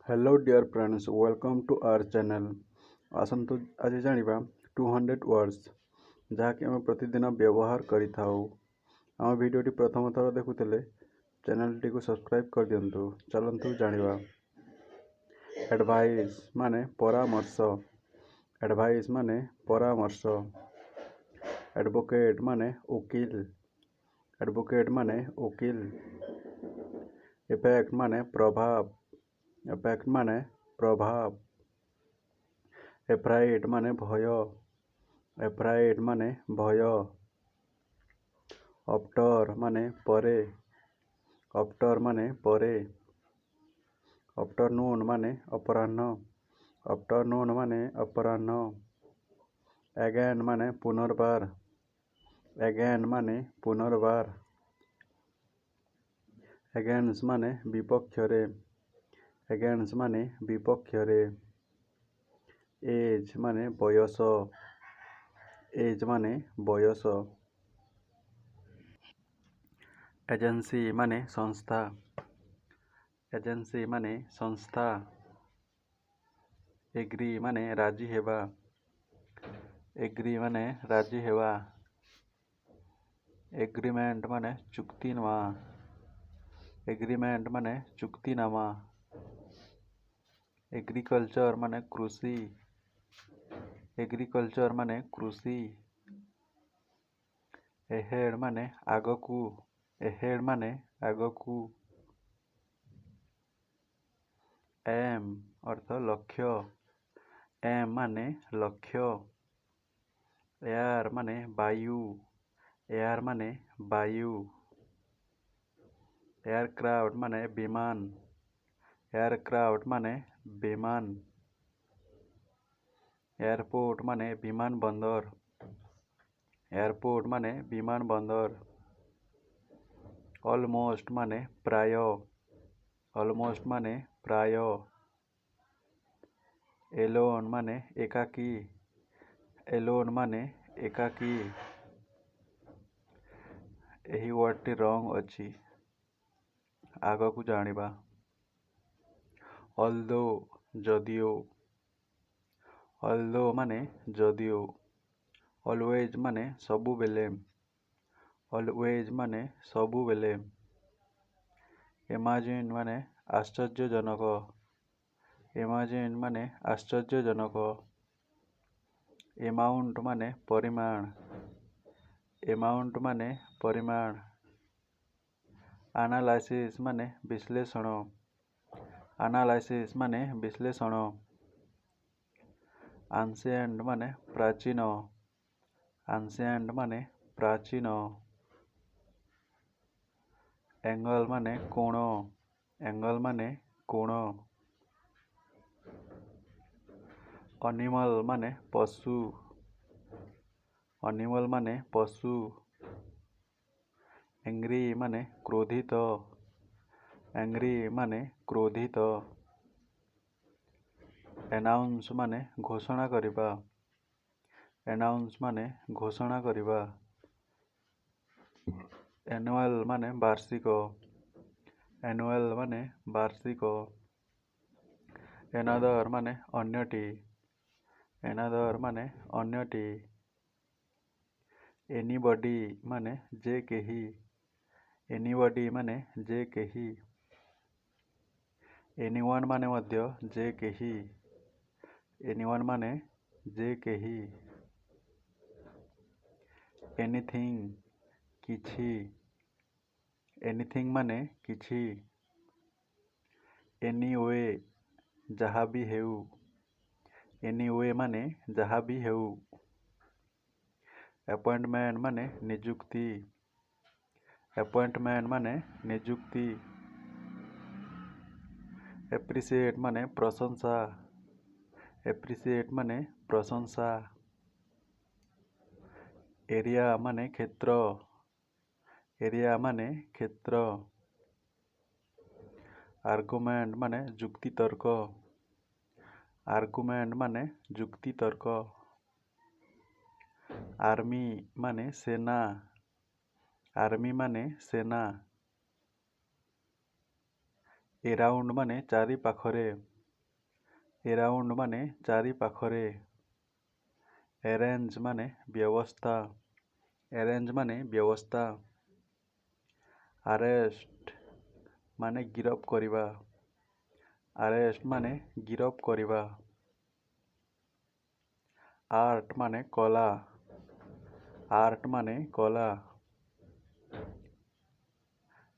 Hello dear friends, welcome to our channel. आसतु आज जानिबा 200 वर्ड्स जहाँकि आम प्रतिदिन व्यवहार करिथाउ। आम भिडियोटी प्रथम थर देखुले चैनल टी को सब्सक्राइब कर दियंतु। चलंतु जानिबा। एडवाइस माने परामर्श। एडवाइस माने परामर्श। एडवोकेट माने वकील। एडवोकेट माने वकील। इफेक्ट माने प्रभाव। इफेक्ट माने प्रभाव। एफ्राइड माने भय। एफ्राइड माने भय। आफ्टर माने परे। आफ्टर माने परे। आफ्टरनून माने अपराह्न। आफ्टरनून माने अपराह्न। अगेन माने पुनर्बार। अगेन माने पुनर्बार। अगेंस्ट माने विपक्ष रे। अगेंस्ट माने विपक्ष रे। एज माने बयस। एज माने बयस। एजेंसी माने संस्था। एजेंसी माने संस्था। एग्री माने राजी हेबा। एग्री माने राजी हेबा। एग्रीमेंट माने चुक्तिनामा। एग्रीमेंट माने चुक्तिनामा। एग्रीकल्चर माने कृषि। एग्रीकल्चर माने कृषि। एहेड माने आगकू। एहेड माने आगकू। एम अर्थ लक्ष्य। एम माने लक्ष्य। एयर माने वायु। एयर माने वायु। एयरक्राफ्ट माने विमान। एयरक्राफ्ट माने विमान। एयरपोर्ट माने विमान बंदर। एयरपोर्ट माने विमान बंदर। ऑलमोस्ट माने प्राय। ऑलमोस्ट माने प्राय। एलोन माने एकाकी। एलोन माने एकाकी। एही वर्डटी रंग अछि। आगकू जानिबा। ऑल्दो जदियो। ऑल्दो माने जदियो। ऑलवेज माने सबुबेले। ऑलवेज माने सबुबेले। इमेजिन माने आश्चर्यजनक। इमेजिन माने आश्चर्यजनक। अमाउंट माने परिमाण। अमाउंट माने परिमाण। एनालाइसिस माने विश्लेषण। एनालाइसिस माने विश्लेषण। एंशिएंट माने प्राचीन। एंशिएंट माने प्राचीन। एंगल माने कोण। एंगल माने कोण। एनिमल माने पशु। एनिमल माने पशु। एंग्री माने क्रोधित। एंग्री माने क्रोधित। एनाउंस माने घोषणा करिबा। एनाउंस माने घोषणा करिबा। एनुअल माने वार्षिक। एनुअल माने वार्षिक। एनादर माने अन्यटी। एनादर माने अन्यटी। एनीबॉडी माने जे केही। एनीबॉडी माने जे केही। एनीवन माने मध्य जे केही। एनीवन माने जे केही। एनीथिंग किछि। एनीथिंग माने किछि। एनीवे जहा भी हेउ। एनीवे माने जहा भी हेउ। अपॉइंटमेंट माने नियुक्ति। अपॉइंटमेंट माने नियुक्ति। एप्रिशिएट माने प्रशंसा। एप्रिशिएट माने प्रशंसा। एरिया माने क्षेत्र। एरिया माने क्षेत्र। आर्गुमेंट माने जुक्ति तर्क। आर्गुमेंट माने जुक्ति तर्क। आर्मी माने सेना। आर्मी माने सेना। एराउंड माने चारि पाखरे। एराउंड माने चारि पाखरे एरेंज माने व्यवस्था एरेंज माने व्यवस्था अरेस्ट माने गिरफ करिबा अरेस्ट माने गिरफ करिबा आर्ट माने कला आर्ट माने कला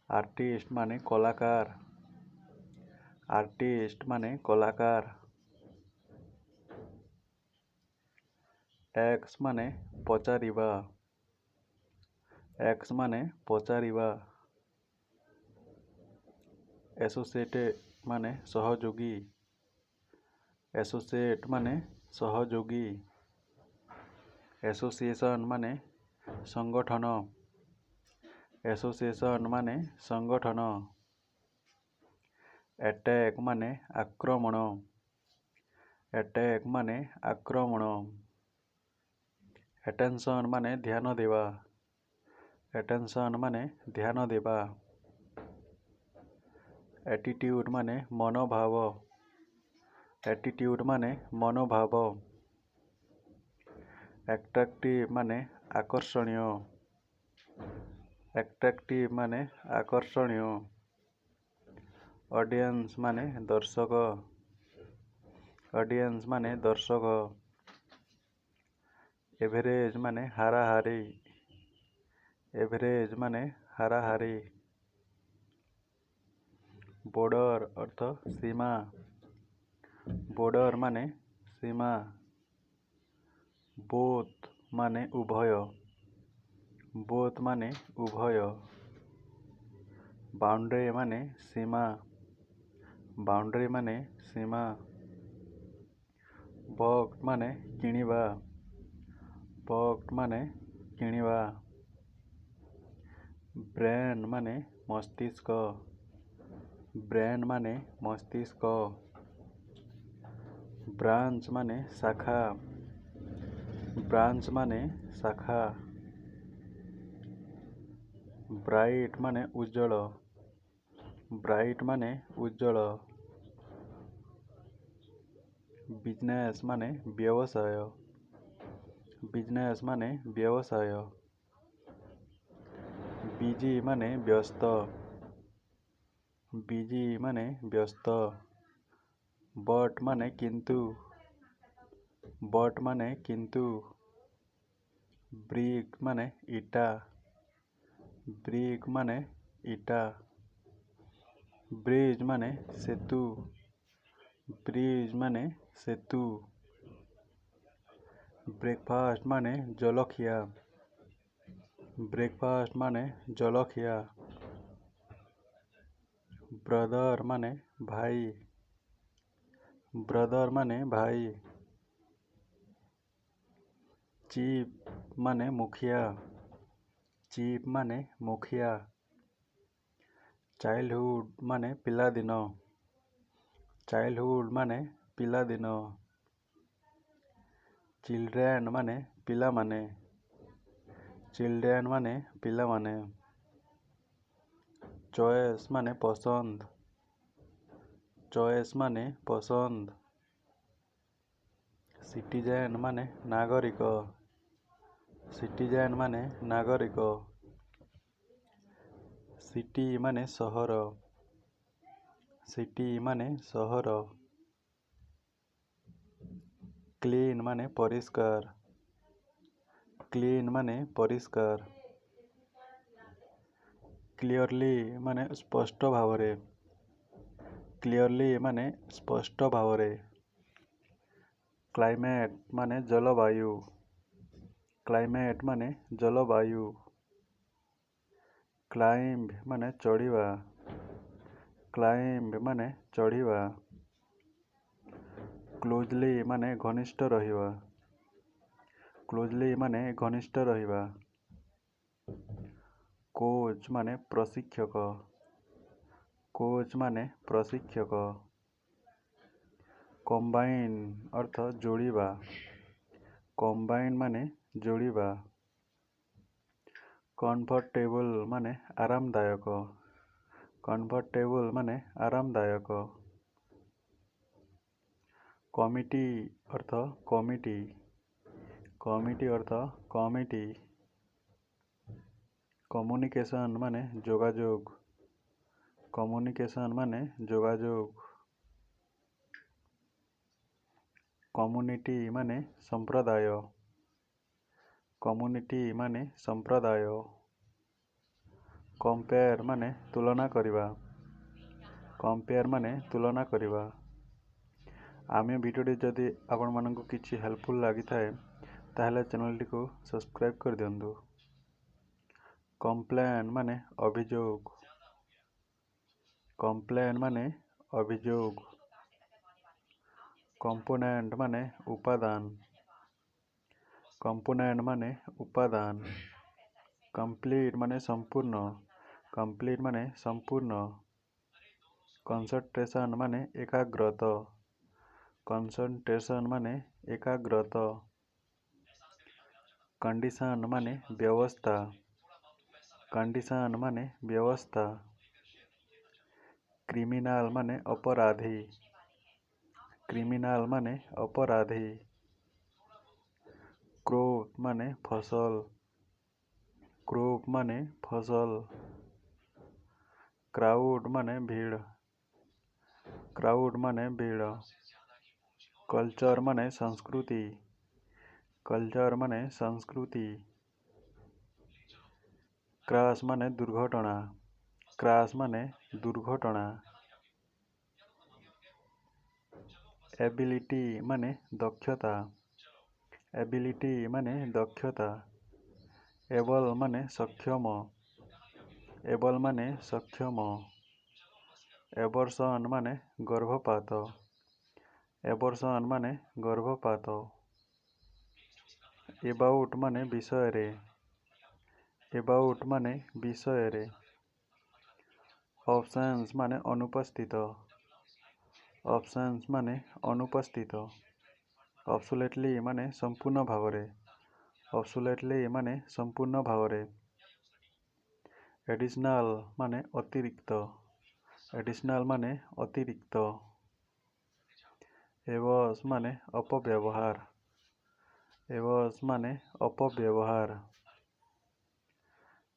आर्टिस्ट माने कलाकार आर्टिस्ट माने कलाकार एक्स माने पचारिबा एक्स माने पचारिबा एसोसिएट माने सहयोगी एसोसिएट माने सहयोगी एसोसिएशन माने संगठन एसोसिएशन माने संगठन अटैक माने आक्रमण अटैक माने आक्रमण अटेंशन माने ध्यान देवा अटेंशन माने ध्यान देवा एटीट्यूड माने मनोभाव एटीट्यूड माने मनोभाव एट्रैक्टिव माने आकर्षणीय एट्रैक्टिव माने आकर्षणीय ऑडियंस माने दर्शक ऑडियंस माने दर्शक एवरेज माने हाराहारी एवरेज माने हाराहारी बॉर्डर अर्थ सीमा बॉर्डर माने सीमा बोथ माने उभय बोथ माने उभय बाउंड्री माने सीमा बाउंड्री माने सीमा बॉक्स माने किणिबा बॉक्स माने किणिबा ब्रेन माने मस्तिष्क ब्रेन माने मस्तिष्क ब्रांच माने शाखा ब्रांच माने शाखा ब्राइट माने उज्जवल ब्राइट माने उज्जवल बिजनेस माने व्यवसाय बिजनेस माने व्यवसाय बिजी माने व्यस्त बिजी माने व्यस्त बट माने किंतु बट माने किंतु ब्रिक माने इटा ब्रिक माने इटा ब्रिज माने सेतु ब्रिज माने सेतु ब्रेकफास्ट माने जलखिया ब्रेकफास्ट माने जलखिया ब्रदर माने भाई ब्रदर माने भाई चीफ माने मुखिया चीफ माने मुखिया चाइल्डहुड माने पिलादिन चाइल्डहुड माने पिलादिन चिल्ड्रेन माने पिला माने चिल्ड्रेन माने पिला माने चॉइस माने पसंद चॉइस माने पसंद सिटीजन माने नागरिक सिटीजन माने नागरिक सिटी माने सहर सिटी माने सहर क्लीन माने परिष्कार क्लीन माने परिष्कार क्लियरली माने स्पष्ट भावरे क्लियरली माने स्पष्ट भावरे क्लाइमेट माने जलवायु क्लाइमेट माने जलवायु क्लाइंब माने चढ़िबा क्लाइंब माने चढ़िबा क्लोजली माने घनिष्ठ रहिबा क्लोजली माने घनिष्ठ रहिबा कोच माने प्रशिक्षक कोच माने प्रशिक्षक कंबाइन अर्थ जोड़िबा कंबाइन माने जोड़िबा कंफर्टेबल माने आरामदायक कंफर्टेबल माने आरामदायक କମିଟି ଅର୍ଥ କମିଟି, କମିଟି ଅର୍ଥ କମିଟି। କମ୍ୟୁନିକେସନ୍ ମାନେ ଯୋଗାଯୋଗ, କମ୍ୟୁନିକେସନ୍ ମାନେ ଯୋଗାଯୋଗ। କମ୍ୟୁନିଟି ମାନେ ସମ୍ପ୍ରଦାୟ, କମ୍ୟୁନିଟି ମାନେ ସମ୍ପ୍ରଦାୟ। କମ୍ପେୟାର ମାନେ ତୁଳନା କରିବା, କମ୍ପେୟାର ମାନେ ତୁଳନା କରିବା। ଆମ ଭିଡ଼ିଓଟି ଯଦି ଆପଣମାନଙ୍କୁ କିଛି ହେଲ୍ପଫୁଲ୍ ଲାଗିଥାଏ ତାହେଲେ ଚ୍ୟାନେଲଟିକୁ ସବସ୍କ୍ରାଇବ୍ କରିଦିଅନ୍ତୁ। କମ୍ପ୍ଲେନ୍ ମାନେ ଅଭିଯୋଗ, କମ୍ପ୍ଲେନ୍ ମାନେ ଅଭିଯୋଗ। କମ୍ପୋନେଣ୍ଟ ମାନେ ଉପାଦାନ, କମ୍ପୋନେଣ୍ଟ ମାନେ ଉପାଦାନ। କମ୍ପ୍ଲିଟ୍ ମାନେ ସମ୍ପୂର୍ଣ୍ଣ, କମ୍ପ୍ଲିଟ୍ ମାନେ ସମ୍ପୂର୍ଣ୍ଣ। କନସେଣ୍ଟ୍ରେସନ୍ ମାନେ ଏକାଗ୍ରତ, କନସେଣ୍ଟ୍ରେସନ୍ ମାନେ ଏକାଗ୍ରତ। କଣ୍ଡିସନ୍ ମାନେ ବ୍ୟବସ୍ଥା, କଣ୍ଡିସନ୍ ମାନେ ବ୍ୟବସ୍ଥା। କ୍ରିମିନାଲ ମାନେ ଅପରାଧୀ, କ୍ରିମିନାଲ ମାନେ ଅପରାଧୀ। କ୍ରୋପ ମାନେ ଫସଲ, କ୍ରୋପ ମାନେ ଫସଲ। କ୍ରାଉଡ ମାନେ ଭିଡ଼, କ୍ରାଉଡ ମାନେ ଭିଡ଼। କଲଚର ମାନେ ସଂସ୍କୃତି, କଲଚର ମାନେ ସଂସ୍କୃତି। କ୍ରାଶ ମାନେ ଦୁର୍ଘଟଣା, କ୍ରାଶ ମାନେ ଦୁର୍ଘଟଣା। ଏବିଲିଟି ମାନେ ଦକ୍ଷତା, ଏବିଲିଟି ମାନେ ଦକ୍ଷତା। ଏବଲ ମାନେ ସକ୍ଷମ, ଏବଲ ମାନେ ସକ୍ଷମ। ଏବର୍ସନ ମାନେ ଗର୍ଭପାତ, ଏବର୍ସନ ମାନେ ଗର୍ଭପାତ। ଏବାଉଟ ମାନେ ବିଷୟରେ, ଏବାଉଟ ମାନେ ବିଷୟରେ। ଅବସେନ୍ସ ମାନେ ଅନୁପସ୍ଥିତ, ଅବସେନ୍ସ ମାନେ ଅନୁପସ୍ଥିତ। ଅବସୋଲ୍ୟୁଟଲି ମାନେ ସମ୍ପୂର୍ଣ୍ଣ ଭାବରେ, ଅବସୋଲ୍ୟୁଟଲି ମାନେ ସମ୍ପୂର୍ଣ୍ଣ ଭାବରେ। ଏଡିସନାଲ ମାନେ ଅତିରିକ୍ତ, ଏଡିସନାଲ ମାନେ ଅତିରିକ୍ତ। ଏବସ୍ ମାନେ ଅପବ୍ୟବହାର, ଏବସ୍ ମାନେ ଅପବ୍ୟବହାର।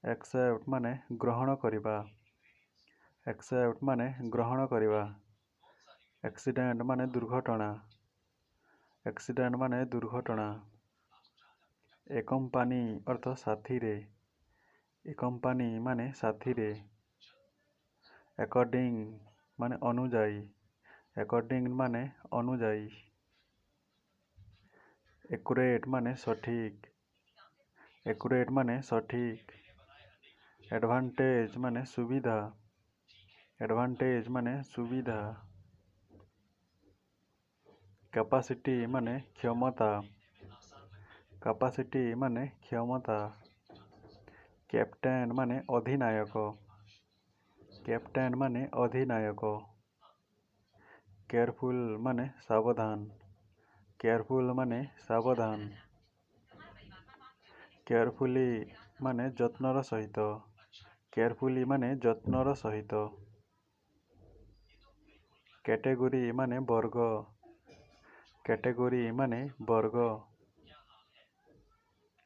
ଏକ୍ସେପ୍ଟ ମାନେ ଗ୍ରହଣ କରିବା, ଏକ୍ସେପ୍ଟ ମାନେ ଗ୍ରହଣ କରିବା। ଆକ୍ସିଡେଣ୍ଟ ମାନେ ଦୁର୍ଘଟଣା, ଆକ୍ସିଡେଣ୍ଟ ମାନେ ଦୁର୍ଘଟଣା। ଏକମ୍ପାନୀ ଅର୍ଥ ସାଥିରେ, ଏକମ୍ପାନୀ ମାନେ ସାଥିରେ। ଏକର୍ଡିଂ ମାନେ ଅନୁଯାୟୀ, ଏକର୍ଡିଂ ମାନେ ଅନୁଯାୟୀ। ଏକୁରେଟ ମାନେ ସଠିକ, ଏକୁରେଟ ମାନେ ସଠିକ। ଏଡଭାଣ୍ଟେଜ ମାନେ ସୁବିଧା, ଏଡଭାଣ୍ଟେଜ ମାନେ ସୁବିଧା। କ୍ୟାପାସିଟି ମାନେ କ୍ଷମତା, କ୍ୟାପାସିଟି ମାନେ କ୍ଷମତା। କ୍ୟାପ୍ଟେନ ମାନେ ଅଧିନାୟକ, କ୍ୟାପ୍ଟେନ ମାନେ ଅଧିନାୟକ। କେୟାରଫୁଲ ମାନେ ସାବଧାନ, କେୟାରଫୁଲ ମାନେ ସାବଧାନ। କେୟାରଫୁଲି ମାନେ ଯତ୍ନର ସହିତ, କେୟାରଫୁଲି ମାନେ ଯତ୍ନର ସହିତ। କ୍ୟାଟେଗୋରୀ ମାନେ ବର୍ଗ, କ୍ୟାଟେଗୋରୀ ମାନେ ବର୍ଗ।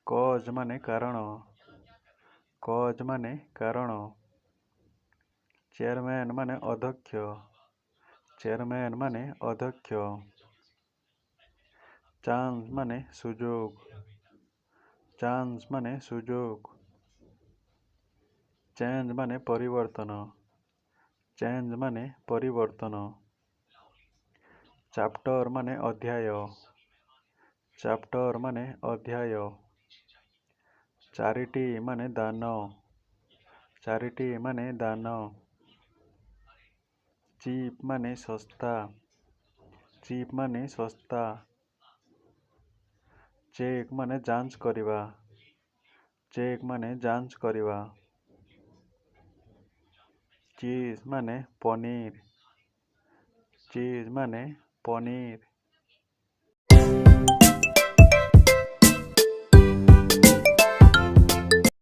କଜ୍ ମାନେ କାରଣ, କଜ୍ ମାନେ କାରଣ। ଚେୟାରମ୍ୟାନ ମାନେ ଅଧ୍ୟକ୍ଷ, ଚେୟାରମ୍ୟାନ ମାନେ ଅଧ୍ୟକ୍ଷ। ଚାନ୍ସ ମାନେ ସୁଯୋଗ, ଚାନ୍ସ ମାନେ ସୁଯୋଗ। ଚେଞ୍ଜ ମାନେ ପରିବର୍ତ୍ତନ, ଚେଞ୍ଜ ମାନେ ପରିବର୍ତ୍ତନ। ଚାପ୍ଟର ମାନେ ଅଧ୍ୟାୟ, ଚାପ୍ଟର ମାନେ ଅଧ୍ୟାୟ। ଚାରିଟି ମାନେ ଦାନ, ଚାରିଟି ମାନେ ଦାନ। ଚିପ୍ ମାନେ ଶସ୍ତା, ଚିପ୍ ମାନେ ଶସ୍ତା। ଚେକ୍ ମାନେ ଯାଞ୍ଚ କରିବା, ଚେକ୍ ମାନେ ଯାଞ୍ଚ କରିବା। ଚିଜ୍ ମାନେ ପନିର, ଚିଜ୍ ମାନେ ପନିର।